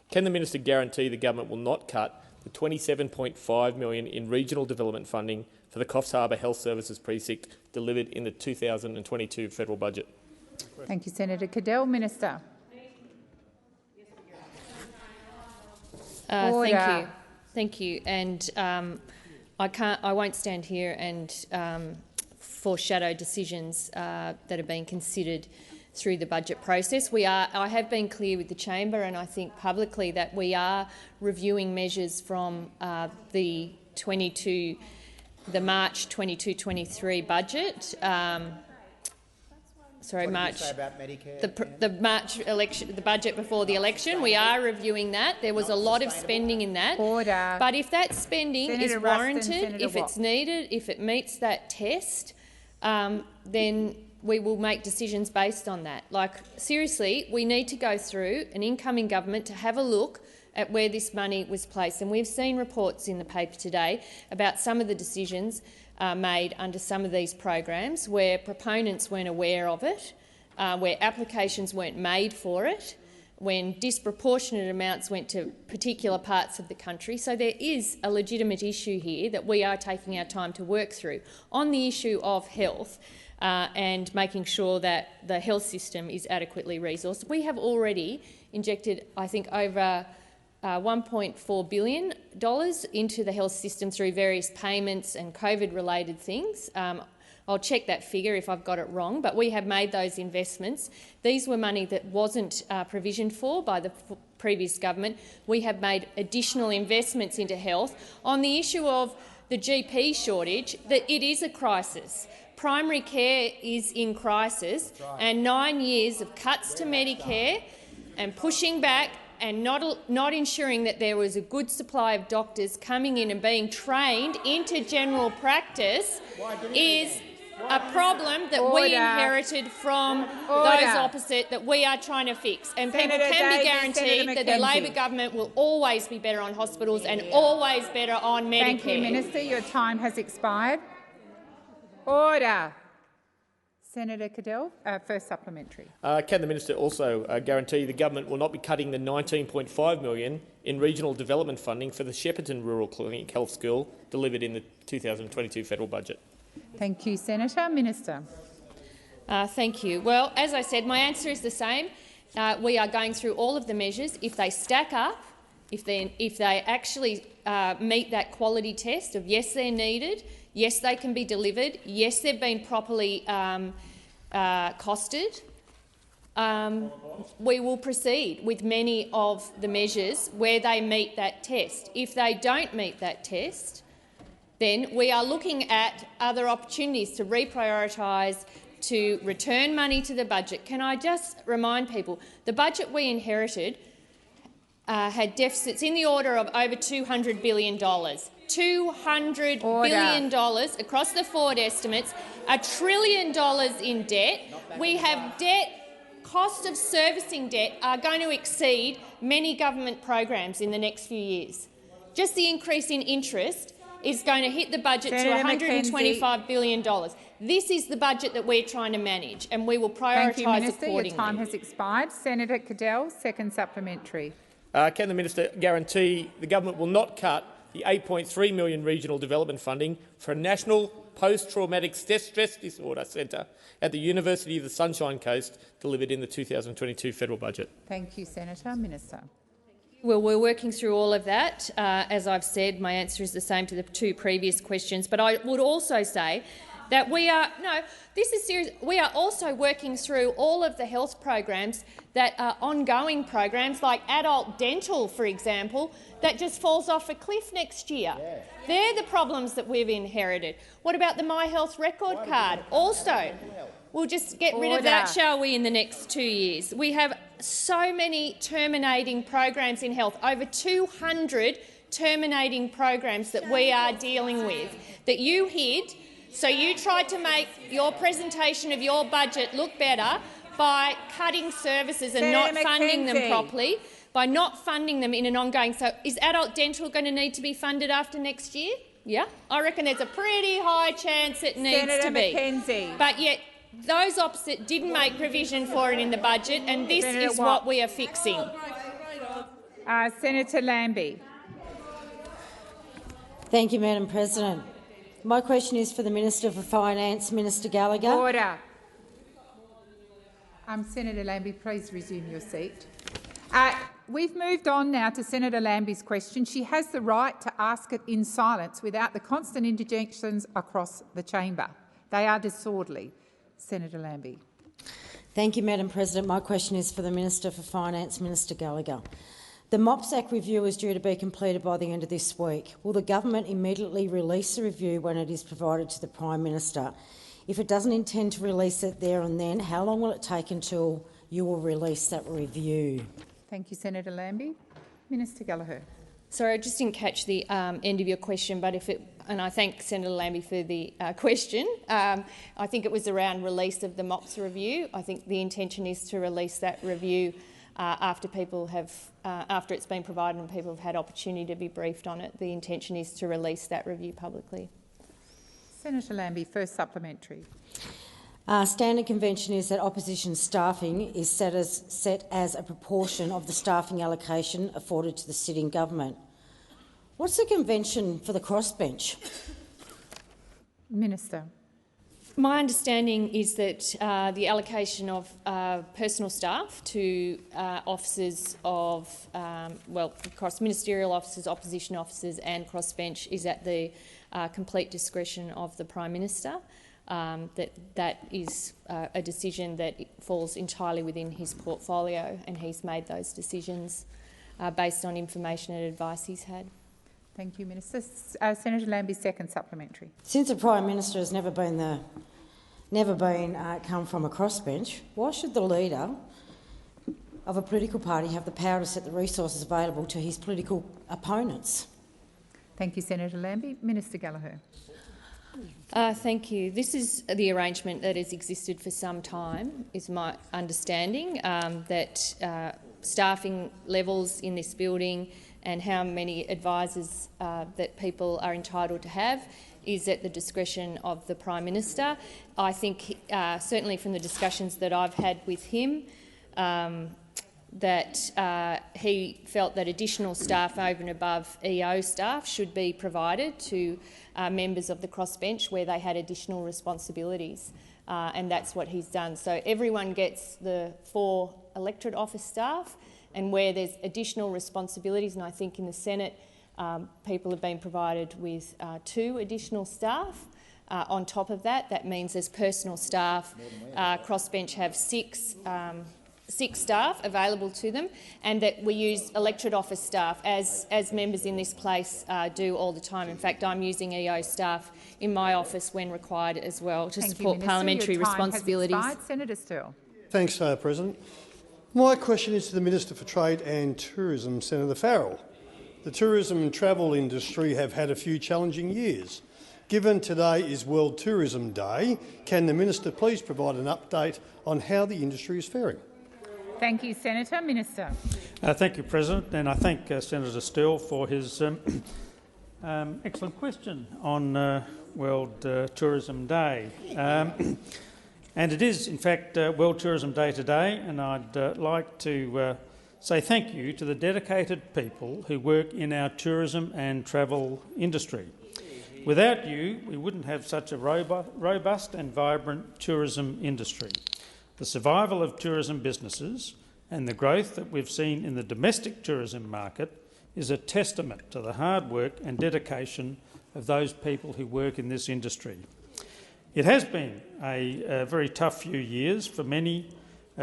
can the Minister guarantee the government will not cut the $27.5 million in regional development funding for the Coffs Harbour Health Services Precinct delivered in the 2022 federal budget? Thank you, Senator Cadell. Minister. Thank you. And I won't stand here and foreshadow decisions that are being considered through the budget process. I have been clear with the chamber, and I think publicly, that we are reviewing measures from the March 22-23 budget. Sorry, March. About Medicare? The March election, the budget before the election. We are reviewing that. There was a lot of spending in that. Order. But if that spending Senator is warranted, Ruston, if it's needed, if it meets that test, then we will make decisions based on that. Like, seriously, we need to go through an incoming government to have a look at where this money was placed. And we've seen reports in the paper today about some of the decisions made under some of these programs where proponents weren't aware of it, where applications weren't made for it, when disproportionate amounts went to particular parts of the country. So there is a legitimate issue here that we are taking our time to work through on the issue of health and making sure that the health system is adequately resourced. We have already injected, I think, over $1.4 billion into the health system through various payments and COVID-related things. I'll check that figure if I've got it wrong, but we have made those investments. These were money that wasn't provisioned for by the previous government. We have made additional investments into health. On the issue of the GP shortage, that it is a crisis. Primary care is in crisis, and 9 years of cuts to Medicare and pushing back and not ensuring that there was a good supply of doctors coming in and being trained into general practice is a problem that we inherited from those opposite that we are trying to fix. And people can be guaranteed that the Labor government will always be better on hospitals and always better on Medicare. Thank you, Minister. Your time has expired. Order. Senator Cadell, first supplementary. Can the minister also guarantee the government will not be cutting the $19.5 million in regional development funding for the Shepparton Rural Clinic Health School delivered in the 2022 federal budget? Thank you, Senator. Minister. Thank you. Well, as I said, my answer is the same. We are going through all of the measures. If they stack up, if they actually meet that quality test of yes, they're needed, yes, they can be delivered, yes, they've been properly costed, we will proceed with many of the measures where they meet that test. If they don't meet that test, then we are looking at other opportunities to reprioritise, to return money to the budget. Can I just remind people, the budget we inherited had deficits in the order of over $200 billion. $200 billion across the forward estimates, $1 trillion in debt. We have debt, cost of servicing debt are going to exceed many government programs in the next few years. Just the increase in interest is going to hit the budget to $125 billion. This is the budget that we're trying to manage, and we will prioritise accordingly. Thank you, Minister. Your time has expired. Senator Cadell, second supplementary. Can the minister guarantee the government will not cut the $8.3 million regional development funding for a national post-traumatic stress disorder centre at the University of the Sunshine Coast delivered in the 2022 federal budget? Thank you, Senator. Minister. Well, we're working through all of that. As I've said, my answer is the same to the two previous questions. But I would also say that we are this is serious. We are also working through all of the health programs that are ongoing programs, like adult dental, for example, that just falls off a cliff next year. Yeah. They're the problems that we've inherited. What about the My Health record card? Also, we'll just get rid of that, shall we, in the next 2 years? We have so many terminating programs in health, over 200 terminating programs that we are dealing with, that you hid. So you tried to make your presentation of your budget look better by cutting services and not funding them properly, by not funding them in an ongoing. So is adult dental going to need to be funded after next year? Yeah, I reckon there's a pretty high chance it needs to be. McKenzie. But yet those opposite didn't make provision for it in the budget, and this is what we are fixing. Senator Lambie. Thank you, Madam President. My question is for the Minister for Finance, Minister Gallagher. Order. Senator Lambie, please resume your seat. We've moved on now to Senator Lambie's question. She has the right to ask it in silence without the constant interjections across the chamber. They are disorderly. Senator Lambie. Thank you, Madam President. My question is for the Minister for Finance, Minister Gallagher. The MOPS Act review is due to be completed by the end of this week. Will the government immediately release the review when it is provided to the Prime Minister? If it doesn't intend to release it there and then, how long will it take until you will release that review? Thank you, Senator Lambie. Minister Gallagher. Sorry, I just didn't catch the end of your question, but and I thank Senator Lambie for the question. I think it was around release of the MOPS review. I think the intention is to release that review after it's been provided and people have had opportunity to be briefed on it. The intention is to release that review publicly. Senator Lambie, first supplementary. Standard convention is that opposition staffing is set as a proportion of the staffing allocation afforded to the sitting government. What's the convention for the crossbench? Minister. My understanding is that the allocation of personal staff to officers of, cross-ministerial officers, opposition officers and crossbench is at the complete discretion of the Prime Minister. That is a decision that falls entirely within his portfolio, and he's made those decisions based on information and advice he's had. Thank you, Minister. Senator Lambie, second supplementary. Since the Prime Minister has never been come from a crossbench, why should the leader of a political party have the power to set the resources available to his political opponents? Thank you, Senator Lambie. Minister Gallagher. Thank you. This is the arrangement that has existed for some time, is my understanding, that staffing levels in this building and how many advisors that people are entitled to have is at the discretion of the Prime Minister. I think, certainly from the discussions that I've had with him, that he felt that additional staff over and above EO staff should be provided to members of the crossbench where they had additional responsibilities, and that's what he's done. So everyone gets the 4 electorate office staff, and where there's additional responsibilities, and I think in the Senate people have been provided with 2 additional staff. On top of that, that means as personal staff, crossbench have 6 staff available to them, and that we use electorate office staff as members in this place do all the time. In fact, I'm using EO staff in my office when required as well to support parliamentary responsibilities. Senator Sterle. Thanks, President. My question is to the Minister for Trade and Tourism, Senator Farrell. The tourism and travel industry have had a few challenging years. Given today is World Tourism Day, can the Minister please provide an update on how the industry is faring? Thank you, Senator. Minister. Thank you, President, and I thank Senator Sterle for his excellent question on World Tourism Day. And it is, in fact, World Tourism Day today, and I'd like to say thank you to the dedicated people who work in our tourism and travel industry. Without you, we wouldn't have such a robust and vibrant tourism industry. The survival of tourism businesses and the growth that we've seen in the domestic tourism market is a testament to the hard work and dedication of those people who work in this industry. It has been a very tough few years for many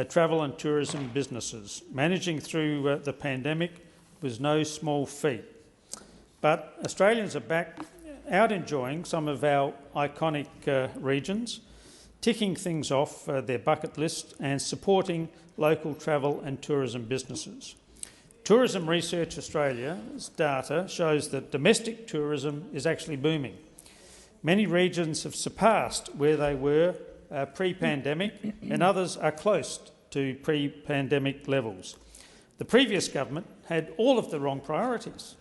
travel and tourism businesses. Managing through the pandemic was no small feat. But Australians are back out enjoying some of our iconic regions, ticking things off their bucket list and supporting local travel and tourism businesses. Tourism Research Australia's data shows that domestic tourism is actually booming. Many regions have surpassed where they were pre-pandemic, and others are close to pre-pandemic levels. The previous government had all of the wrong priorities.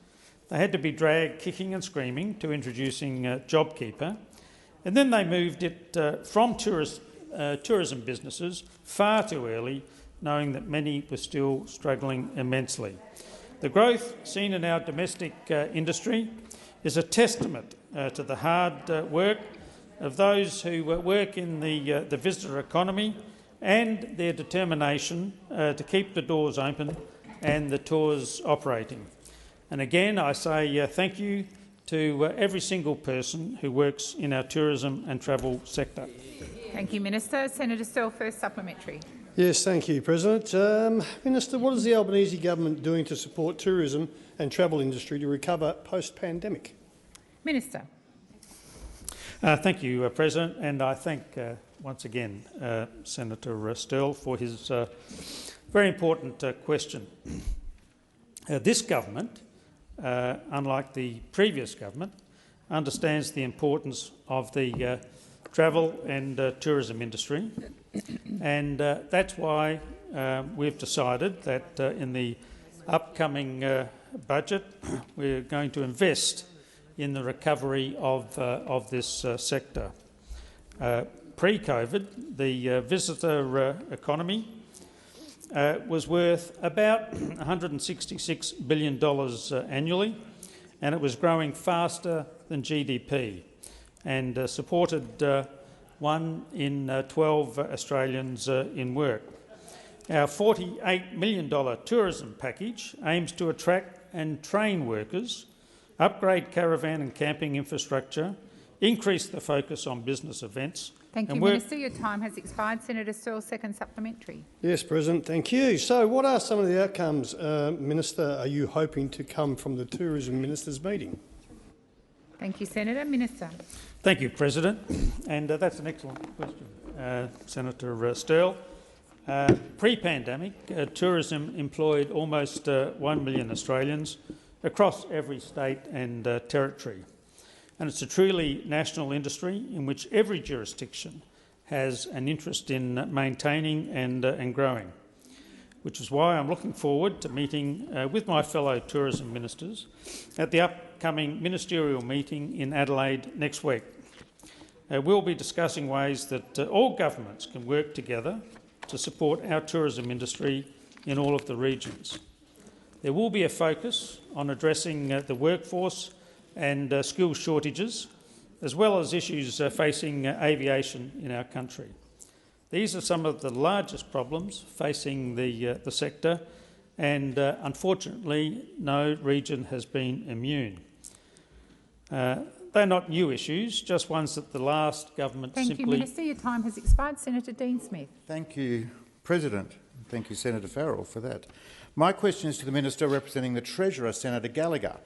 They had to be dragged kicking and screaming to introducing JobKeeper, and then they moved it from tourism businesses far too early, knowing that many were still struggling immensely. The growth seen in our domestic industry is a testament to the hard work of those who work in the visitor economy and their determination to keep the doors open and the tours operating. And again, I say thank you to every single person who works in our tourism and travel sector. Thank you, Minister. Senator Sterle, first supplementary. Yes, thank you, President. Minister, what is the Albanese government doing to support tourism and travel industry to recover post-pandemic? Minister. Thank you, President, and I thank once again Senator Sterle for his very important question. This government, unlike the previous government, understands the importance of the travel and tourism industry, and that's why we've decided that in the upcoming budget we're going to invest in the recovery of this sector. Pre-COVID, the visitor economy was worth about $166 billion annually, and it was growing faster than GDP and supported 1 in 12 Australians in work. Our $48 million tourism package aims to attract and train workers, upgrade caravan and camping infrastructure, increase the focus on business events. Thank you, Minister. Your time has expired. Senator Sterle, second supplementary. Yes, President, thank you. So what are some of the outcomes, Minister, are you hoping to come from the Tourism Ministers' meeting? Thank you, Senator. Minister. Thank you, President. And that's an excellent question, Senator Sterle. Pre-pandemic, tourism employed almost 1 million Australians across every state and territory. And it's a truly national industry in which every jurisdiction has an interest in maintaining and growing, which is why I'm looking forward to meeting with my fellow tourism ministers at the upcoming ministerial meeting in Adelaide next week. We'll be discussing ways that all governments can work together to support our tourism industry in all of the regions. There will be a focus on addressing the workforce and skill shortages, as well as issues facing aviation in our country. These are some of the largest problems facing the sector, and unfortunately no region has been immune. They're not new issues, just ones that the last government Thank simply— you, Minister. Your time has expired. Senator Dean Smith. Thank you, President. Thank you, Senator Farrell, for that. My question is to the Minister representing the Treasurer, Senator Gallagher.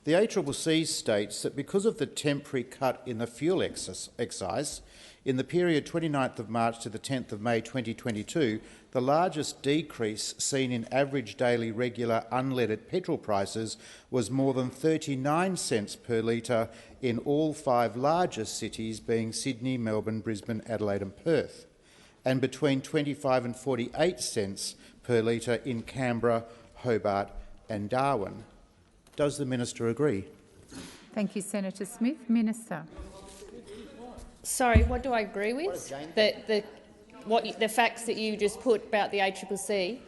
The ACCC states that because of the temporary cut in the fuel excise in the period 29th of March to the 10th of May 2022, the largest decrease seen in average daily regular unleaded petrol prices was more than 39 cents per litre in all 5 largest cities, being Sydney, Melbourne, Brisbane, Adelaide and Perth, and between 25 and 48 cents per litre in Canberra, Hobart and Darwin. Does the Minister agree? Thank you, Senator Smith. Minister. Sorry, what do I agree with? The facts that you just put about the ACCC?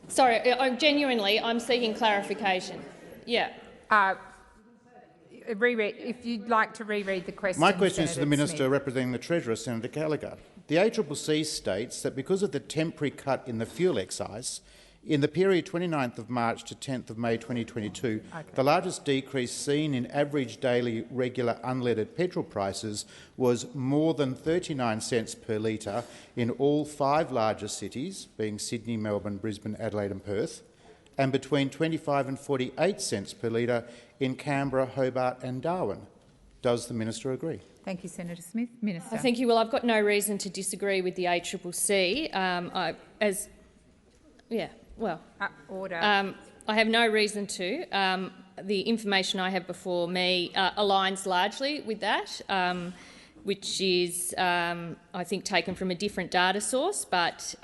Sorry, I'm seeking clarification. Yeah. If you'd like to reread the question. My question is to Senator the Minister Smith. representing the Treasurer, Senator Gallagher. The ACCC states that because of the temporary cut in the fuel excise in the period 29th of March to 10th of May 2022, the largest decrease seen in average daily regular unleaded petrol prices was more than 39 cents per litre in all 5 largest cities, being Sydney, Melbourne, Brisbane, Adelaide and Perth, and between 25 and 48 cents per litre in Canberra, Hobart and Darwin. Does the Minister agree? Thank you, Senator Smith. Minister. Thank you. Well, I've got no reason to disagree with the ACCC. Order. I have no reason to. The information I have before me aligns largely with that, which is, I think, taken from a different data source. But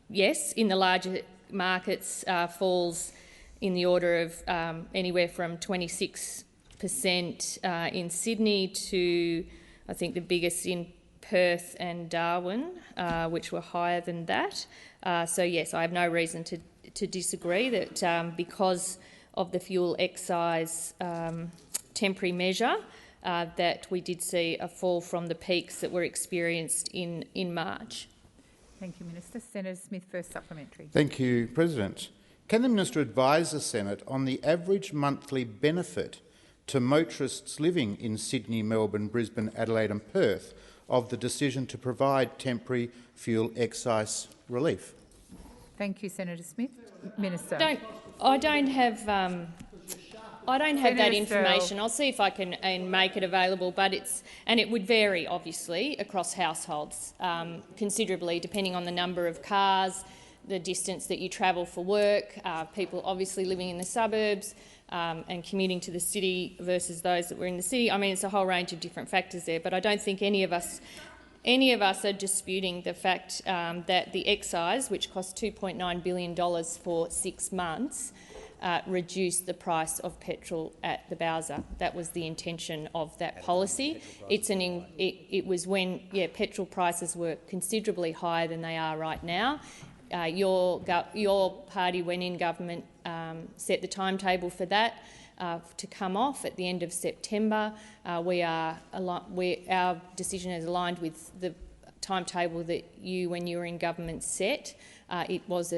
yes, in the larger markets, falls in the order of anywhere from 26% in Sydney to, I think, the biggest in Perth and Darwin, which were higher than that. So yes, I have no reason to disagree that because of the fuel excise temporary measure, that we did see a fall from the peaks that were experienced in March. Thank you, Minister. Senator Smith, first supplementary. Thank you, President. Can the Minister advise the Senate on the average monthly benefit to motorists living in Sydney, Melbourne, Brisbane, Adelaide and Perth of the decision to provide temporary fuel excise relief? Thank you, Senator Smith. Minister. I don't have that information. I'll see if I can make it available, but it would vary obviously across households considerably, depending on the number of cars, the distance that you travel for work, people obviously living in the suburbs and commuting to the city versus those that were in the city. I mean, it's a whole range of different factors there, but I don't think any of us are disputing the fact that the excise, which cost $2.9 billion for 6 months, reduced the price of petrol at the Bowser. That was the intention of that policy. It was when petrol prices were considerably higher than they are right now. Your party, when in government, set the timetable for that to come off at the end of September. Our decision is aligned with the timetable that you, when you were in government, set. It was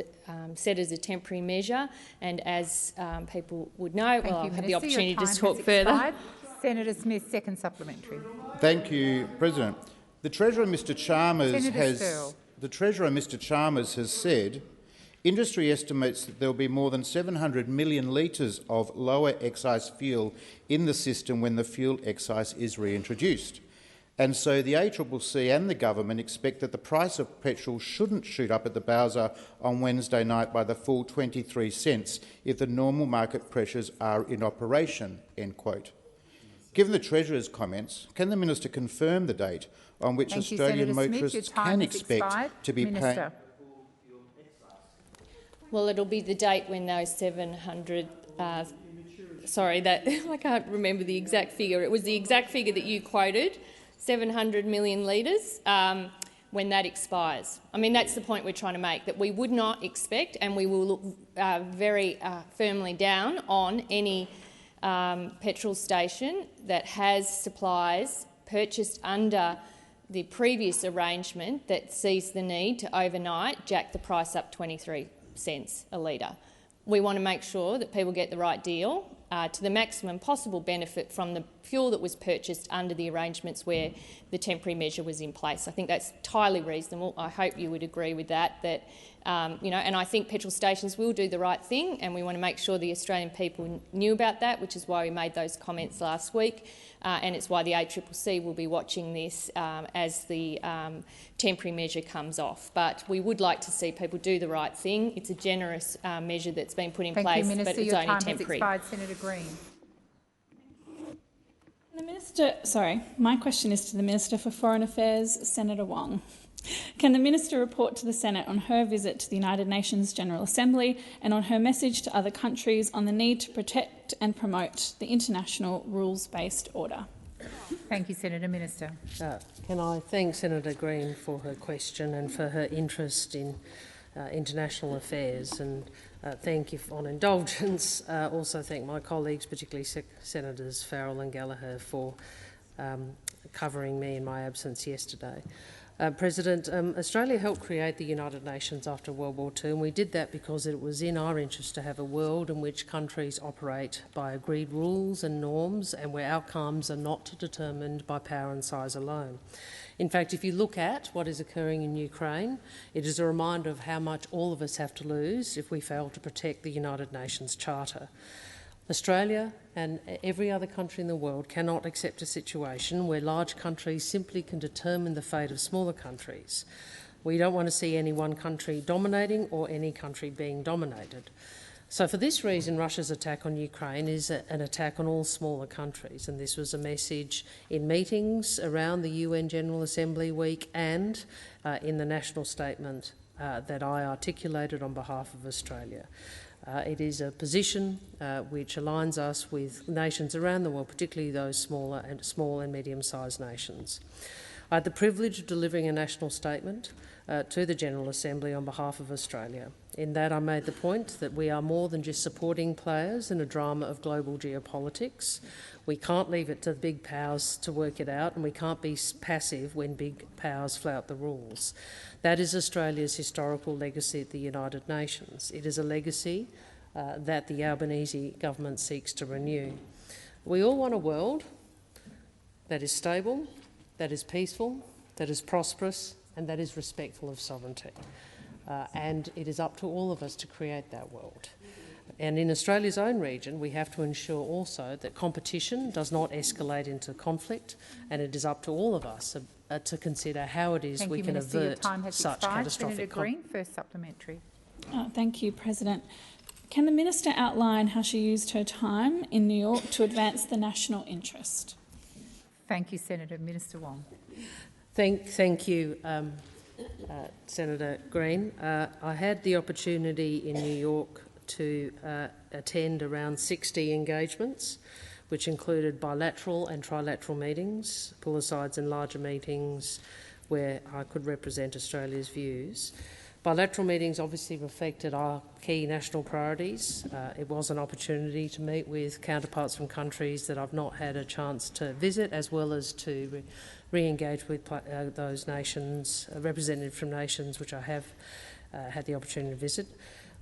set as a temporary measure, and as people would know, I'll have the opportunity to talk further. Senator Smith, second supplementary. Thank you, President. The Treasurer, Mr Chalmers, has said industry estimates that there will be more than 700 million litres of lower excise fuel in the system when the fuel excise is reintroduced. And so the ACCC and the government expect that the price of petrol shouldn't shoot up at the Bowser on Wednesday night by the full 23 cents if the normal market pressures are in operation, end quote. Given the Treasurer's comments, can the Minister confirm the date on which Australian motorists can expect to be paid? Well, it'll be the date when those 700 I can't remember the exact figure. It was the exact figure that you quoted, 700 million litres, when that expires. I mean, that's the point we're trying to make, that we would not expect, and we will look very firmly down on any petrol station that has supplies purchased under the previous arrangement that sees the need to overnight jack the price up 23 cents a litre. We want to make sure that people get the right deal to the maximum possible benefit from the fuel that was purchased under the arrangements where the temporary measure was in place. I think that's entirely reasonable. I hope you would agree with that. And I think petrol stations will do the right thing, and we want to make sure the Australian people knew about that, which is why we made those comments last week, and it's why the ACCC will be watching this as the temporary measure comes off. But we would like to see people do the right thing. It's a generous measure that's been put in place, Minister. but it's Your only time temporary. Has expired. Senator Green. My question is to the Minister for Foreign Affairs, Senator Wong. Can the Minister report to the Senate on her visit to the United Nations General Assembly and on her message to other countries on the need to protect and promote the international rules-based order? Thank you, Senator. Minister. Can I thank Senator Green for her question and for her interest in international affairs, and thank you on indulgence. Also thank my colleagues, particularly Senators Farrell and Gallagher, for covering me in my absence yesterday. President, Australia helped create the United Nations after World War II, and we did that because it was in our interest to have a world in which countries operate by agreed rules and norms, and where outcomes are not determined by power and size alone. In fact, if you look at what is occurring in Ukraine, it is a reminder of how much all of us have to lose if we fail to protect the United Nations Charter. Australia and every other country in the world cannot accept a situation where large countries simply can determine the fate of smaller countries. We don't want to see any one country dominating or any country being dominated. So for this reason, Russia's attack on Ukraine is an attack on all smaller countries, and this was a message in meetings around the UN General Assembly week and in the national statement that I articulated on behalf of Australia. It is a position which aligns us with nations around the world, particularly those small and medium-sized nations. I had the privilege of delivering a national statement to the General Assembly on behalf of Australia. In that I made the point that we are more than just supporting players in a drama of global geopolitics. We can't leave it to the big powers to work it out, and we can't be passive when big powers flout the rules. That is Australia's historical legacy at the United Nations. It is a legacy that the Albanese government seeks to renew. We all want a world that is stable, that is peaceful, that is prosperous, and that is respectful of sovereignty. And it is up to all of us to create that world. And in Australia's own region, we have to ensure also that competition does not escalate into conflict, and it is up to all of us to consider how it is we can avert such catastrophic. Senator Green, first supplementary. Thank you, President. Can the Minister outline how she used her time in New York to advance the national interest? Thank you, Senator. Minister Wong. Thank you, Senator Green. I had the opportunity in New York to attend around 60 engagements, which included bilateral and trilateral meetings, pull-asides and larger meetings where I could represent Australia's views. Bilateral meetings obviously reflected our key national priorities. It was an opportunity to meet with counterparts from countries that I've not had a chance to visit, as well as to re-engage with those nations, representatives from nations which I have had the opportunity to visit.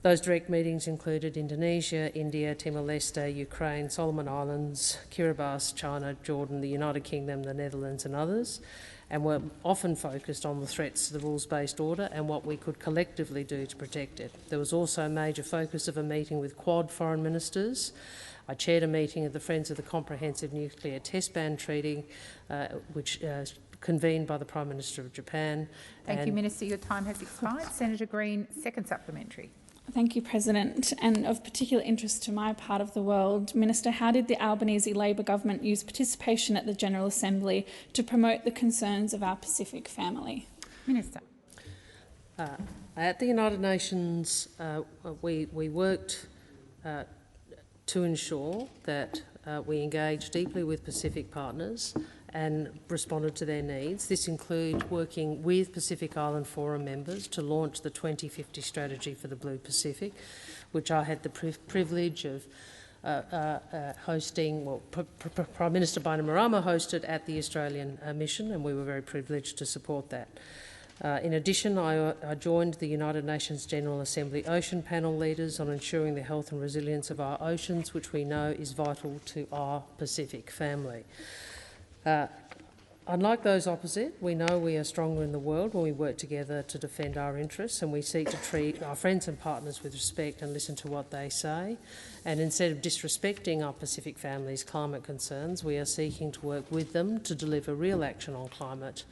Those direct meetings included Indonesia, India, Timor-Leste, Ukraine, Solomon Islands, Kiribati, China, Jordan, the United Kingdom, the Netherlands and others, and were often focused on the threats to the rules-based order and what we could collectively do to protect it. There was also a major focus of a meeting with Quad foreign ministers. I chaired a meeting of the Friends of the Comprehensive Nuclear Test Ban Treaty, which convened by the Prime Minister of Japan. Thank you, Minister. Your time has expired. Senator Green, second supplementary. Thank you, President. And of particular interest to my part of the world, Minister, how did the Albanese Labor government use participation at the General Assembly to promote the concerns of our Pacific family? Minister. At the United Nations, we worked to ensure that we engaged deeply with Pacific partners and responded to their needs. This included working with Pacific Island Forum members to launch the 2050 strategy for the Blue Pacific, which I had the privilege of hosting, well, Prime Minister Bainimarama hosted at the Australian mission, and we were very privileged to support that. In addition, I joined the United Nations General Assembly Ocean Panel leaders on ensuring the health and resilience of our oceans, which we know is vital to our Pacific family. Unlike those opposite, we know we are stronger in the world when we work together to defend our interests, and we seek to treat our friends and partners with respect and listen to what they say. And instead of disrespecting our Pacific family's climate concerns, we are seeking to work with them to deliver real action on climate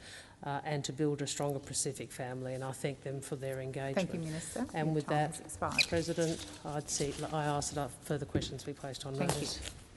and to build a stronger Pacific family, and I thank them for their engagement. Thank you, Minister. And with that, President, I ask that further questions be placed on notice. Thank you.